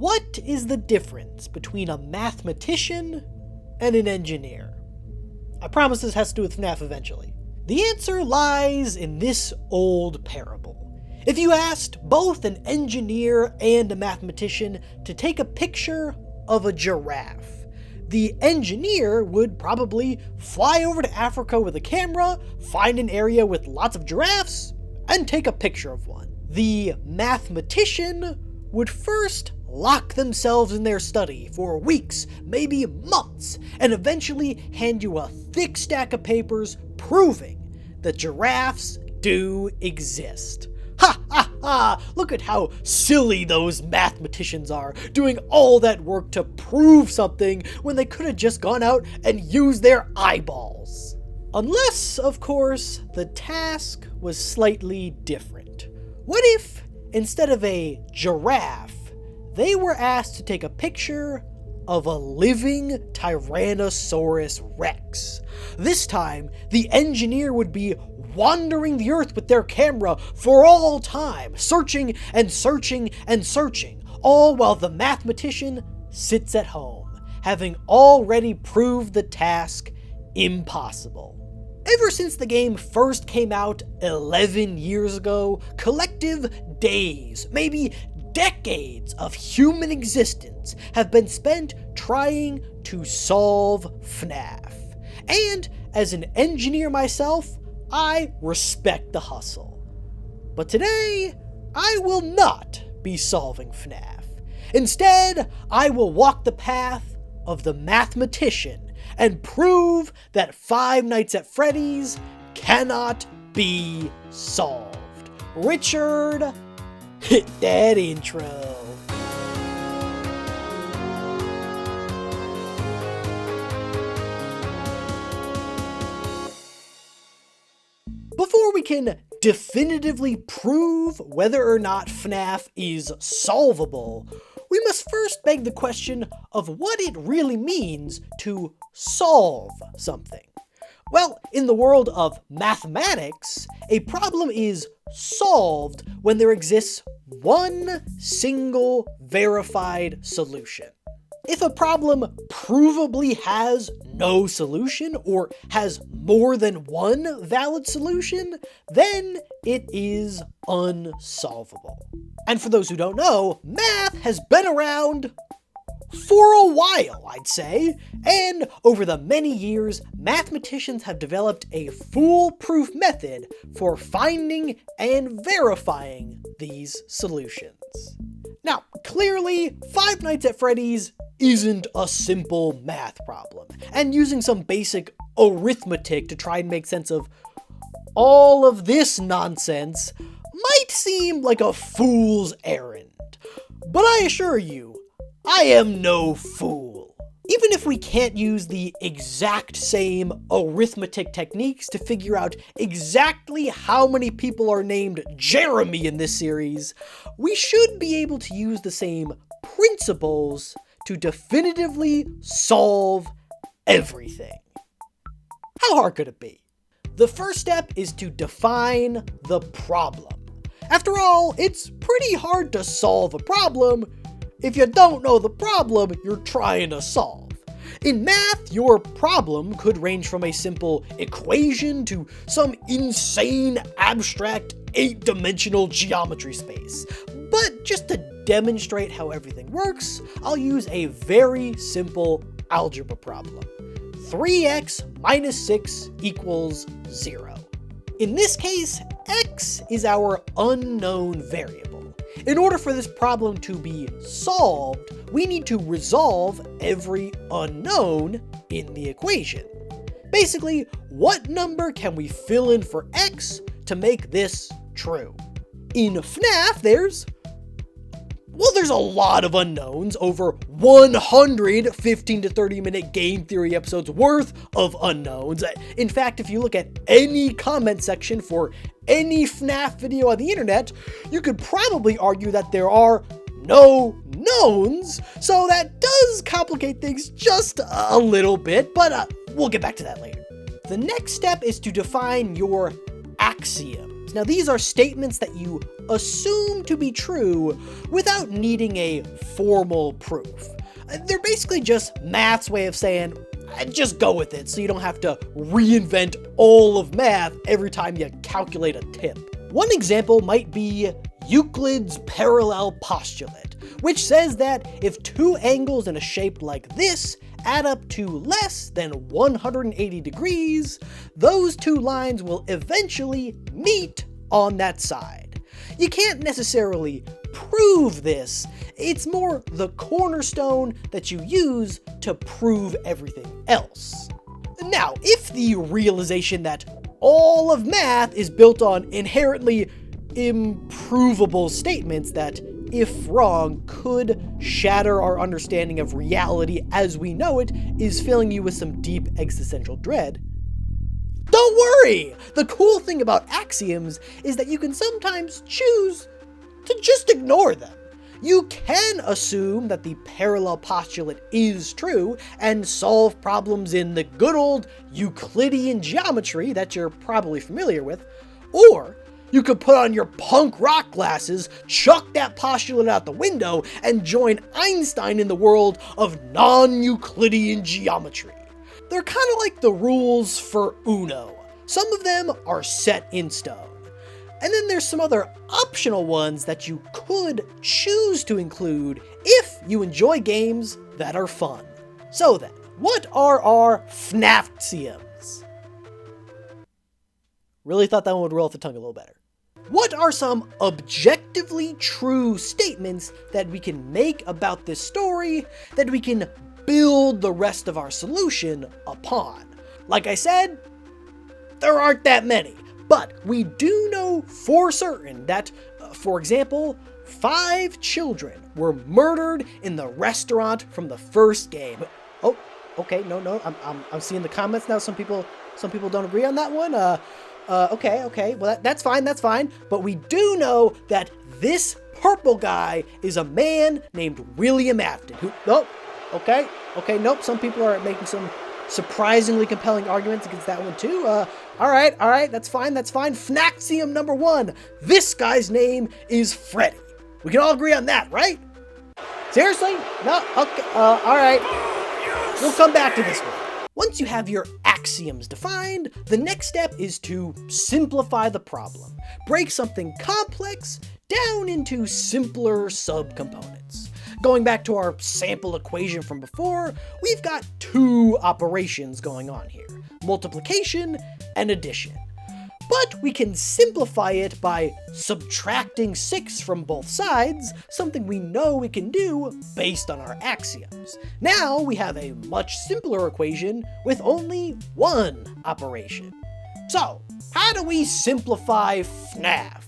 What is the difference between a mathematician and an engineer? I promise this has to do with FNAF eventually. The answer lies in this old parable. If you asked both an engineer and a mathematician to take a picture of a giraffe, the engineer would probably fly over to Africa with a camera, find an area with lots of giraffes, and take a picture of one. The mathematician would first lock themselves in their study for weeks, maybe months, and eventually hand you a thick stack of papers proving that giraffes do exist. Ha ha ha! Look at how silly those mathematicians are, doing all that work to prove something when they could have just gone out and used their eyeballs. Unless, of course, the task was slightly different. What if, instead of a giraffe, they were asked to take a picture of a living Tyrannosaurus Rex? This time, the engineer would be wandering the earth with their camera for all time, searching and searching and searching, all while the mathematician sits at home, having already proved the task impossible. Ever since the game first came out 11 years ago, collective days, maybe decades of human existence have been spent trying to solve FNAF. And as an engineer myself, I respect the hustle. But today, I will not be solving FNAF. Instead, I will walk the path of the mathematician and prove that Five Nights at Freddy's cannot be solved. Richard, hit that intro. Before we can definitively prove whether or not FNAF is solvable, we must first beg the question of what it really means to solve something. Well, in the world of mathematics, a problem is solved when there exists one single verified solution. If a problem provably has no solution or has more than one valid solution, then it is unsolvable. And for those who don't know, math has been around for a while, I'd say, and over the many years, mathematicians have developed a foolproof method for finding and verifying these solutions. Now, clearly, Five Nights at Freddy's isn't a simple math problem, and using some basic arithmetic to try and make sense of all of this nonsense might seem like a fool's errand. But I assure you, I am no fool. Even if we can't use the exact same arithmetic techniques to figure out exactly how many people are named Jeremy in this series, we should be able to use the same principles to definitively solve everything. How hard could it be? The first step is to define the problem. After all, it's pretty hard to solve a problem if you don't know the problem you're trying to solve. In math, your problem could range from a simple equation to some insane abstract 8-dimensional geometry space. But just to demonstrate how everything works, I'll use a very simple algebra problem. 3x minus 6 equals 0. In this case, x is our unknown variable. In order for this problem to be solved, we need to resolve every unknown in the equation. Basically, what number can we fill in for x to make this true? In FNAF, there's a lot of unknowns, over 100 15 to 30 minute game theory episodes worth of unknowns. In fact, if you look at any comment section for any FNAF video on the internet, you could probably argue that there are no knowns, so that does complicate things just a little bit, but we'll get back to that later. The next step is to define your axioms. axioms. Now, these are statements that you assume to be true without needing a formal proof. They're basically just math's way of saying, just go with it, so you don't have to reinvent all of math every time you calculate a tip. One example might be Euclid's parallel postulate, which says that if two angles in a shape like this add up to less than 180 degrees, those two lines will eventually meet on that side. You can't necessarily prove this, it's more the cornerstone that you use to prove everything else. Now, if the realization that all of math is built on inherently improvable statements that, if wrong, could shatter our understanding of reality as we know it is filling you with some deep existential dread, don't worry! The cool thing about axioms is that you can sometimes choose to just ignore them. You can assume that the parallel postulate is true and solve problems in the good old Euclidean geometry that you're probably familiar with, or you could put on your punk rock glasses, chuck that postulate out the window, and join Einstein in the world of non-Euclidean geometry. They're kind of like the rules for Uno. Some of them are set in stone. And then there's some other optional ones that you could choose to include if you enjoy games that are fun. So then, what are our FNAFxioms? Really thought that one would roll off the tongue a little better. What are some objectively true statements that we can make about this story that we can build the rest of our solution upon? Like I said, there aren't that many. But we do know for certain that, for example, 5 children were murdered in the restaurant from the first game. Oh, okay, no, I'm seeing the comments now. Some people don't agree on that one. Okay, well that's fine. But we do know that this purple guy is a man named William Afton. Nope. Some people are making some surprisingly compelling arguments against that one too. All right, that's fine. FNAFxiom number 1. This guy's name is Freddy. We can all agree on that, right? Seriously? No? Okay, all right. We'll come back to this one. Once you have your axioms defined, the next step is to simplify the problem. Break something complex down into simpler subcomponents. Going back to our sample equation from before, we've got 2 operations going on here: multiplication and addition. But we can simplify it by subtracting 6 from both sides, something we know we can do based on our axioms. Now we have a much simpler equation with only 1 operation. So, how do we simplify FNAF?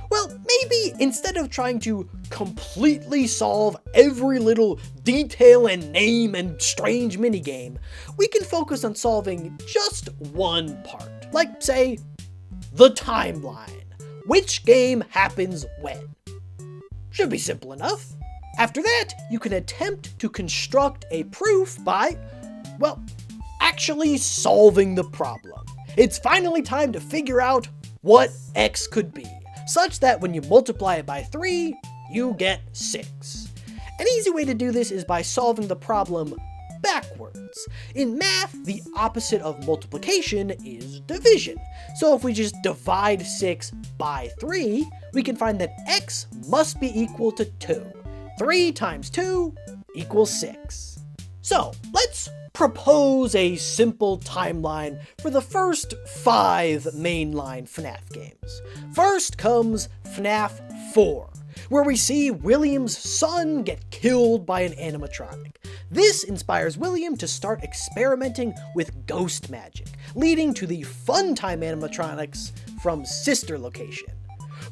Well, maybe instead of trying to completely solve every little detail and name and strange minigame, we can focus on solving just one part. Like, say, the timeline. Which game happens when? Should be simple enough. After that, you can attempt to construct a proof by, well, actually solving the problem. It's finally time to figure out what X could be, such that when you multiply it by 3, you get 6. An easy way to do this is by solving the problem backwards. In math, the opposite of multiplication is division. So if we just divide 6 by 3, we can find that X must be equal to 2. 3 times 2 equals 6. So let's propose a simple timeline for the first 5 mainline FNAF games. First comes FNAF 4, where we see William's son get killed by an animatronic. This inspires William to start experimenting with ghost magic, leading to the Funtime animatronics from Sister Location.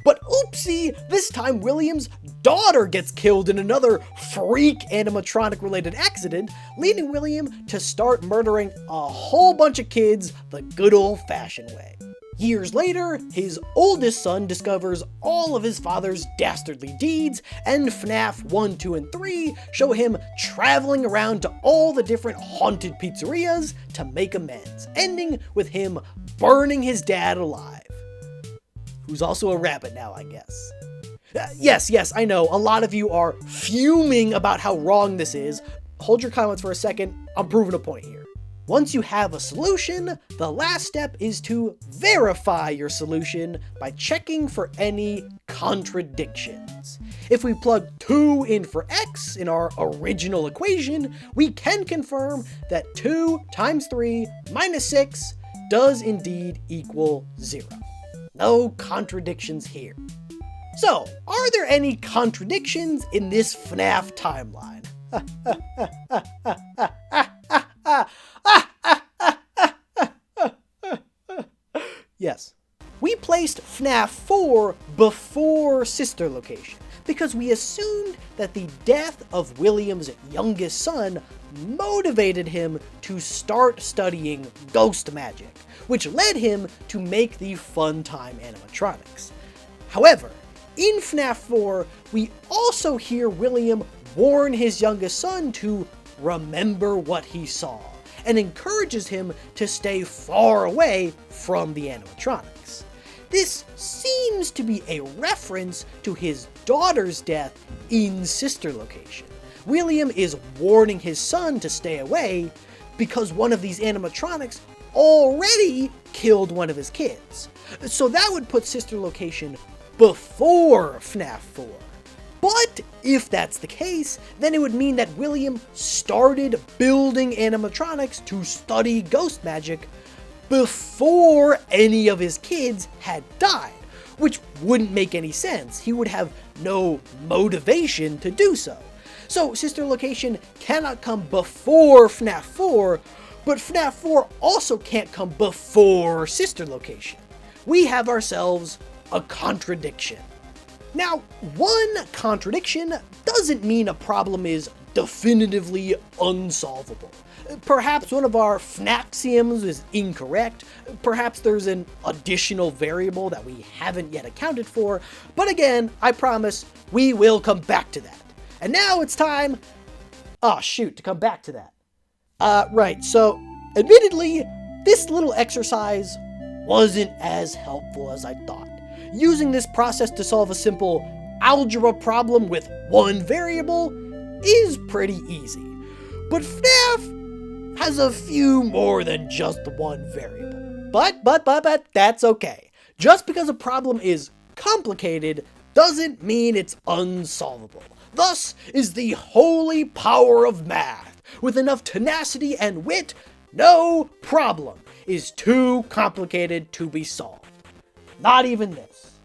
But oopsie, this time William's daughter gets killed in another freak animatronic-related accident, leading William to start murdering a whole bunch of kids the good old-fashioned way. Years later, his oldest son discovers all of his father's dastardly deeds, and FNAF 1, 2, and 3 show him traveling around to all the different haunted pizzerias to make amends, ending with him burning his dad alive. who's also a rabbit now, I guess. Yes, I know, a lot of you are fuming about how wrong this is. Hold your comments for a second, I'm proving a point here. Once you have a solution, the last step is to verify your solution by checking for any contradictions. If we plug 2 in for x in our original equation, we can confirm that 2 times 3 minus 6 does indeed equal 0. No contradictions here. So, are there any contradictions in this FNAF timeline? Yes. We placed FNAF 4 before Sister Location because we assumed that the death of William's youngest son motivated him to start studying ghost magic, which led him to make the Funtime animatronics. However, in FNAF 4, we also hear William warn his youngest son to remember what he saw, and encourages him to stay far away from the animatronics. This seems to be a reference to his daughter's death in Sister Location. William is warning his son to stay away because one of these animatronics already killed one of his kids. So that would put Sister Location before FNAF 4. But if that's the case, then it would mean that William started building animatronics to study ghost magic before any of his kids had died, which wouldn't make any sense. He would have no motivation to do so. So Sister Location cannot come before FNAF 4, but FNAF 4 also can't come before Sister Location. We have ourselves a contradiction. Now, one contradiction doesn't mean a problem is definitively unsolvable. Perhaps one of our FNAXioms is incorrect, perhaps there's an additional variable that we haven't yet accounted for, but again, I promise we will come back to that. And now it's time, to come back to that. Right, so admittedly, this little exercise wasn't as helpful as I thought. Using this process to solve a simple algebra problem with one variable is pretty easy. But FNAF has a few more than just one variable. But that's okay. Just because a problem is complicated doesn't mean it's unsolvable. Thus is the holy power of math. With enough tenacity and wit, no problem is too complicated to be solved. Not even this.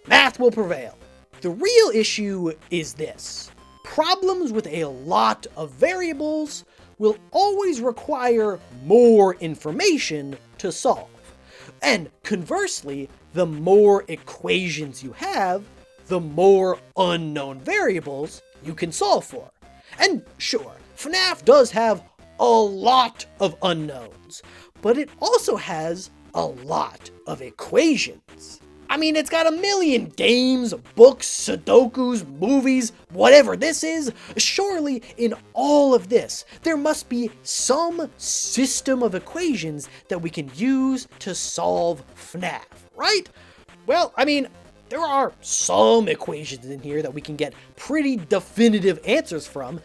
Math will prevail. The real issue is this. Problems with a lot of variables will always require more information to solve. And conversely, the more equations you have, the more unknown variables you can solve for. And sure, FNAF does have a lot of unknowns, but it also has a lot of equations. I mean, it's got a million games, books, sudokus, movies, whatever this is. Surely, in all of this, there must be some system of equations that we can use to solve FNAF, right? Well, I mean, there are some equations in here that we can get pretty definitive answers from.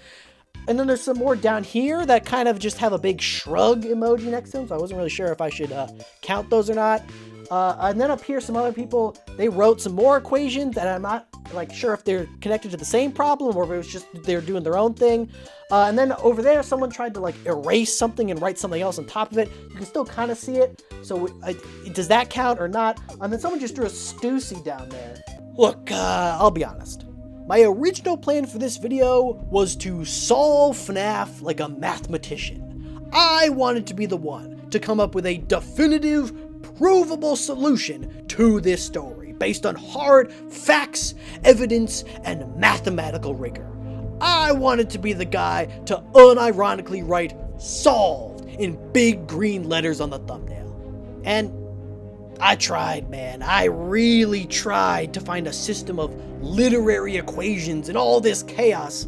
And then there's some more down here that kind of just have a big shrug emoji next to them, so I wasn't really sure if I should count those or not. And then up here, some other people, they wrote some more equations, and I'm not sure if they're connected to the same problem or if it was just they're doing their own thing. And then over there, someone tried to erase something and write something else on top of it. You can still kind of see it. So does that count or not? And then someone just drew a Stussy down there. Look, I'll be honest. My original plan for this video was to solve FNAF like a mathematician. I wanted to be the one to come up with a definitive, provable solution to this story based on hard facts, evidence, and mathematical rigor. I wanted to be the guy to unironically write "solved" in big green letters on the thumbnail. And I tried, man. I really tried to find a system of literary equations and all this chaos,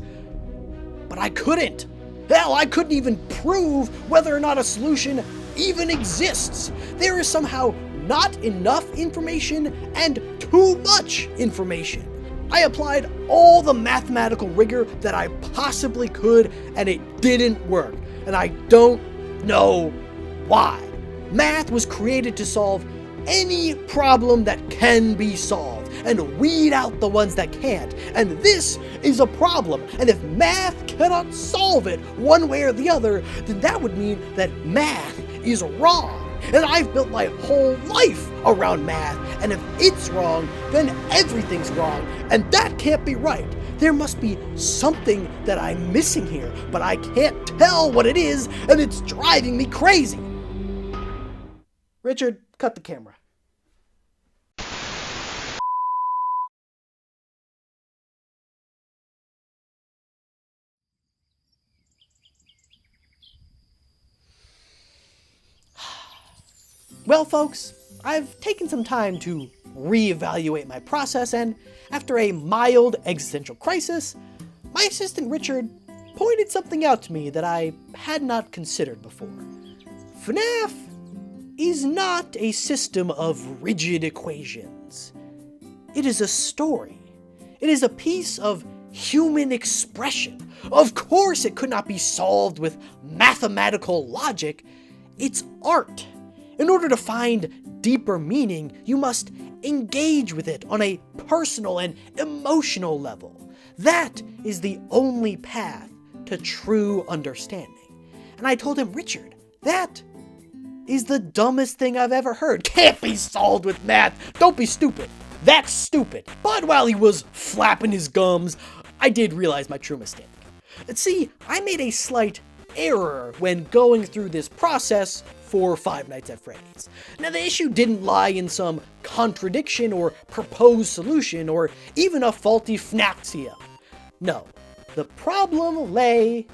but I couldn't. Hell, I couldn't even prove whether or not a solution even exists. There is somehow not enough information and too much information. I applied all the mathematical rigor that I possibly could, and it didn't work. And I don't know why. Math was created to solve any problem that can be solved and weed out the ones that can't. And this is a problem. And if math cannot solve it one way or the other, then that would mean that math is wrong. And I've built my whole life around math. And if it's wrong, then everything's wrong. And that can't be right. There must be something that I'm missing here, but I can't tell what it is, and it's driving me crazy. Richard, cut the camera. Well, folks, I've taken some time to reevaluate my process, and after a mild existential crisis, my assistant Richard pointed something out to me that I had not considered before. FNAF is not a system of rigid equations. It is a story. It is a piece of human expression. Of course, it could not be solved with mathematical logic. It's art. In order to find deeper meaning, you must engage with it on a personal and emotional level. That is the only path to true understanding. And I told him, Richard, that is the dumbest thing I've ever heard. Can't be solved with math. Don't be stupid. That's stupid. But while he was flapping his gums, I did realize my true mistake. See, I made a slight error when going through this process for Five Nights at Freddy's. Now, the issue didn't lie in some contradiction or proposed solution or even a faulty FNAF. No, the problem lay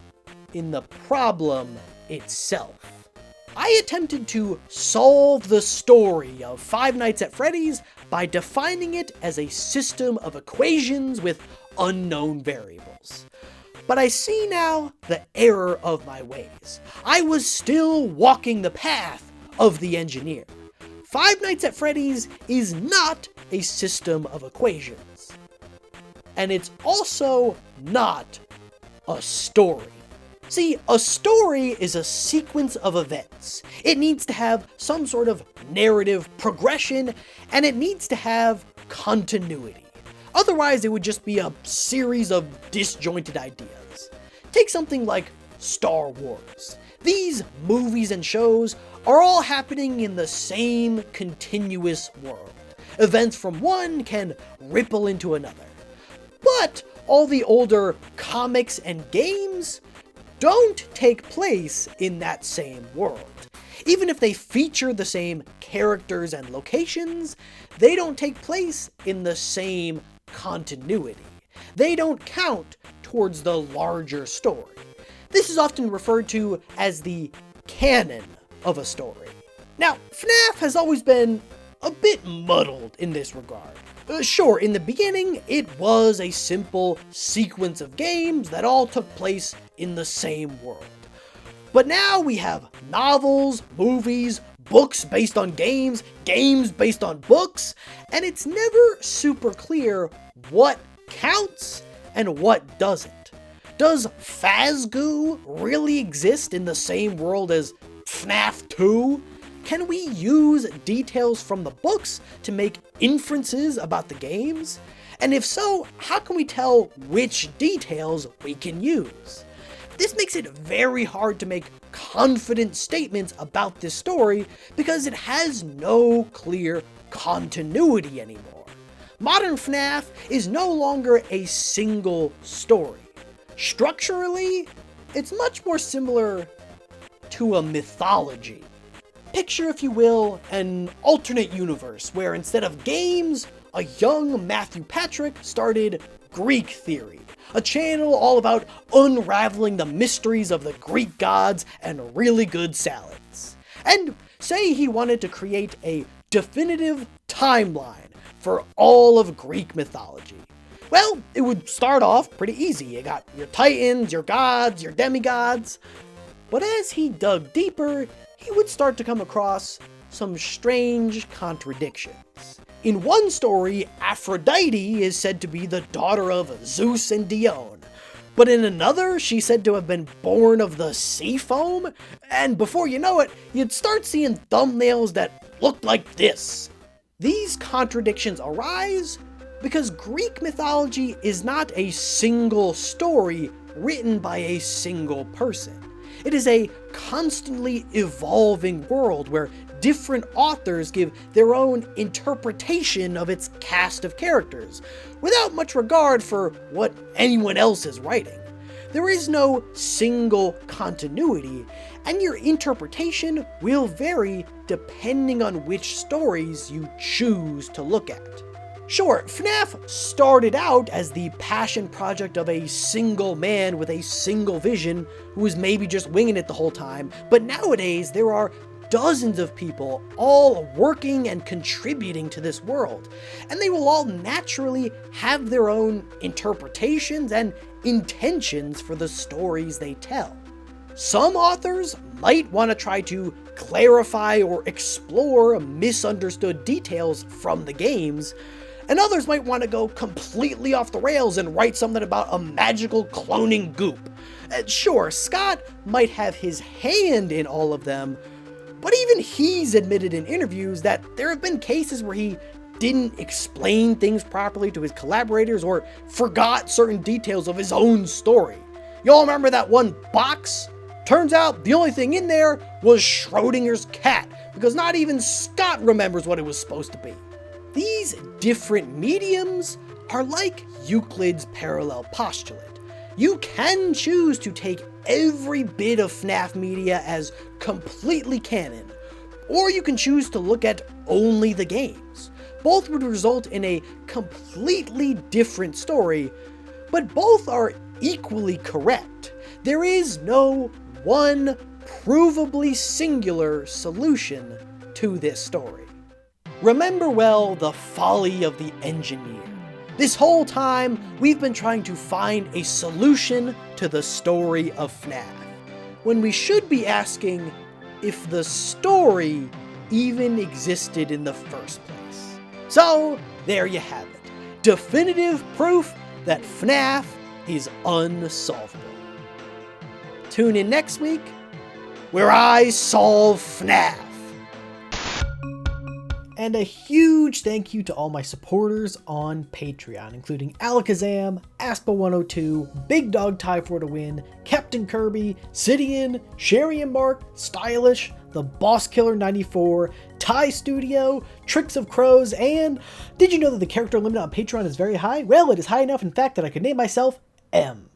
in the problem itself. I attempted to solve the story of Five Nights at Freddy's by defining it as a system of equations with unknown variables. But I see now the error of my ways. I was still walking the path of the engineer. Five Nights at Freddy's is not a system of equations. And it's also not a story. See, a story is a sequence of events. It needs to have some sort of narrative progression, and it needs to have continuity. Otherwise, it would just be a series of disjointed ideas. Take something like Star Wars. These movies and shows are all happening in the same continuous world. Events from one can ripple into another. But all the older comics and games don't take place in that same world. Even if they feature the same characters and locations, they don't take place in the same continuity. They don't count towards the larger story. This is often referred to as the canon of a story. Now, FNAF has always been a bit muddled in this regard. Sure, in the beginning, it was a simple sequence of games that all took place in the same world. But now we have novels, movies, books based on games, games based on books, and it's never super clear what counts and what doesn't. Does Fazgoo really exist in the same world as FNAF 2? Can we use details from the books to make inferences about the games? And if so, how can we tell which details we can use? This makes it very hard to make confident statements about this story because it has no clear continuity anymore. Modern FNAF is no longer a single story. Structurally, it's much more similar to a mythology. Picture, if you will, an alternate universe where instead of games, a young Matthew Patrick started Greek Theory, a channel all about unraveling the mysteries of the Greek gods and really good salads. And say he wanted to create a definitive timeline for all of Greek mythology. Well, it would start off pretty easy. You got your titans, your gods, your demigods. But as he dug deeper, he would start to come across some strange contradictions. In one story, Aphrodite is said to be the daughter of Zeus and Dione, but in another, she's said to have been born of the sea foam, and before you know it, you'd start seeing thumbnails that look like this. These contradictions arise because Greek mythology is not a single story written by a single person. It is a constantly evolving world where different authors give their own interpretation of its cast of characters, without much regard for what anyone else is writing. There is no single continuity, and your interpretation will vary depending on which stories you choose to look at. Sure, FNAF started out as the passion project of a single man with a single vision who was maybe just winging it the whole time, but nowadays there are dozens of people all working and contributing to this world, and they will all naturally have their own interpretations and intentions for the stories they tell. Some authors might want to try to clarify or explore misunderstood details from the games, and others might want to go completely off the rails and write something about a magical cloning goop. Sure, Scott might have his hand in all of them, but even he's admitted in interviews that there have been cases where he didn't explain things properly to his collaborators or forgot certain details of his own story. Y'all remember that one box? Turns out the only thing in there was Schrodinger's cat, because not even Scott remembers what it was supposed to be. These different mediums are like Euclid's parallel postulate. You can choose to take every bit of FNAF media as completely canon, or you can choose to look at only the games. Both would result in a completely different story, but both are equally correct. There is no one provably singular solution to this story. Remember well the folly of the engineer. This whole time, we've been trying to find a solution to the story of FNAF, when we should be asking if the story even existed in the first place. So, there you have it. Definitive proof that FNAF is unsolvable. Tune in next week, where I solve FNAF. And a huge thank you to all my supporters on Patreon, including Alakazam, Aspa102, Big Dog Tie for to Win, Captain Kirby, Sidian, Sherry and Mark, Stylish, The Boss Killer 94, Ty Studio, Tricks of Crows, and did you know that the character limit on Patreon is very high? Well, it is high enough, in fact, that I could name myself M.